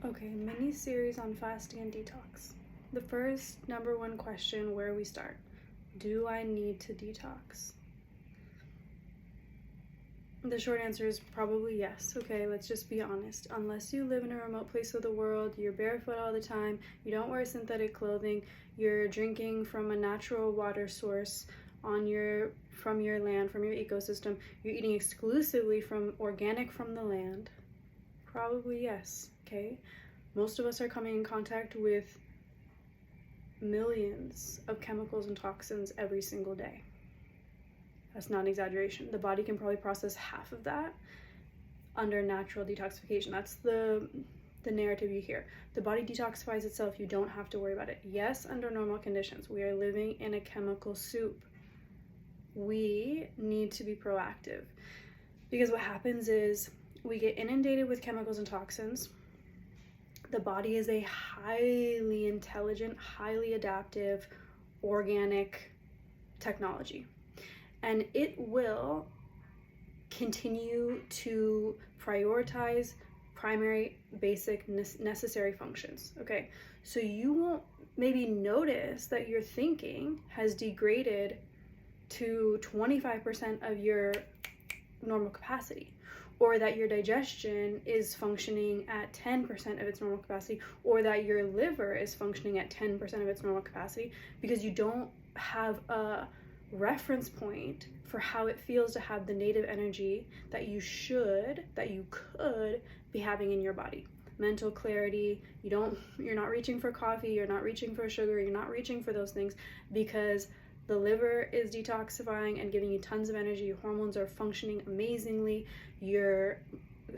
Okay, mini series on fasting and detox. The first number one question where we start. Do I need to detox? The short answer is probably yes. Okay, let's just be honest. Unless you live in a remote place of the world, you're barefoot all the time, you don't wear synthetic clothing, you're drinking from a natural water source from your land, from your ecosystem, you're eating exclusively from organic from the land. Probably yes. Okay, most of us are coming in contact with millions of chemicals and toxins every single day. That's not an exaggeration. The body can probably process half of that under natural detoxification. That's the narrative you hear. The body detoxifies itself. You don't have to worry about it. Yes, under normal conditions. We are living in a chemical soup. We need to be proactive, because what happens is we get inundated with chemicals and toxins. The body is a highly intelligent, highly adaptive, organic technology. And it will continue to prioritize primary, basic, necessary functions. Okay, so you won't maybe notice that your thinking has degraded to 25% of your normal capacity, or that your digestion is functioning at 10% of its normal capacity, or that your liver is functioning at 10% of its normal capacity, because you don't have a reference point for how it feels to have the native energy that you could be having in your body. Mental clarity, you're not reaching for coffee, you're not reaching for sugar, you're not reaching for those things, because the liver is detoxifying and giving you tons of energy. Your hormones are functioning amazingly. You're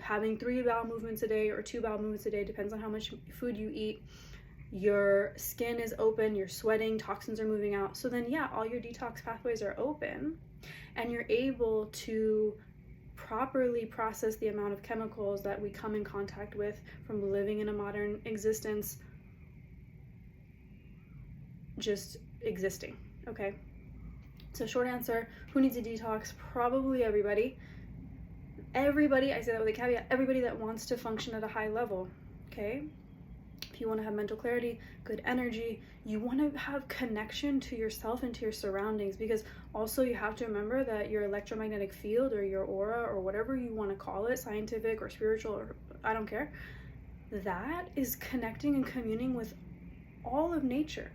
having 3 bowel movements a day or 2 bowel movements a day, depends on how much food you eat. Your skin is open, you're sweating, toxins are moving out. So then, yeah, all your detox pathways are open, and you're able to properly process the amount of chemicals that we come in contact with from living in a modern existence, just existing. Okay, so short answer, who needs a detox? Probably everybody. Everybody, I say that with a caveat, everybody that wants to function at a high level. Okay, if you want to have mental clarity, good energy, you want to have connection to yourself and to your surroundings, because also you have to remember that your electromagnetic field, or your aura, or whatever you want to call it, scientific or spiritual, or I don't care, that is connecting and communing with all of nature,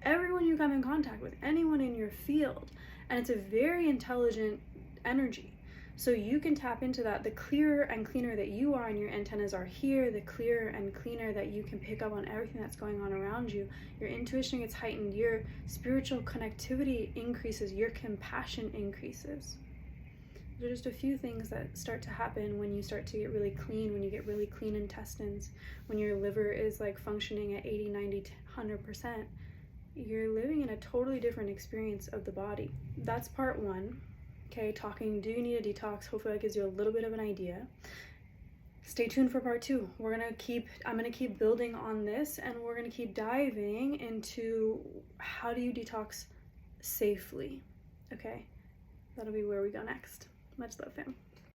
everyone you come in contact with, anyone in your field, and it's a very intelligent energy. So you can tap into that. The clearer and cleaner that you are and your antennas are here, the clearer and cleaner that you can pick up on everything that's going on around you. Your intuition gets heightened, your spiritual connectivity increases, your compassion increases. There are just a few things that start to happen when you start to get really clean, when you get really clean intestines, when your liver is like functioning at 80, 90, 100%. You're living in a totally different experience of the body. That's part one. Okay, talking, do you need a detox? Hopefully that gives you a little bit of an idea. Stay tuned for part 2. I'm gonna keep building on this, and we're gonna keep diving into how do you detox safely. Okay, that'll be where we go next. Much love, fam.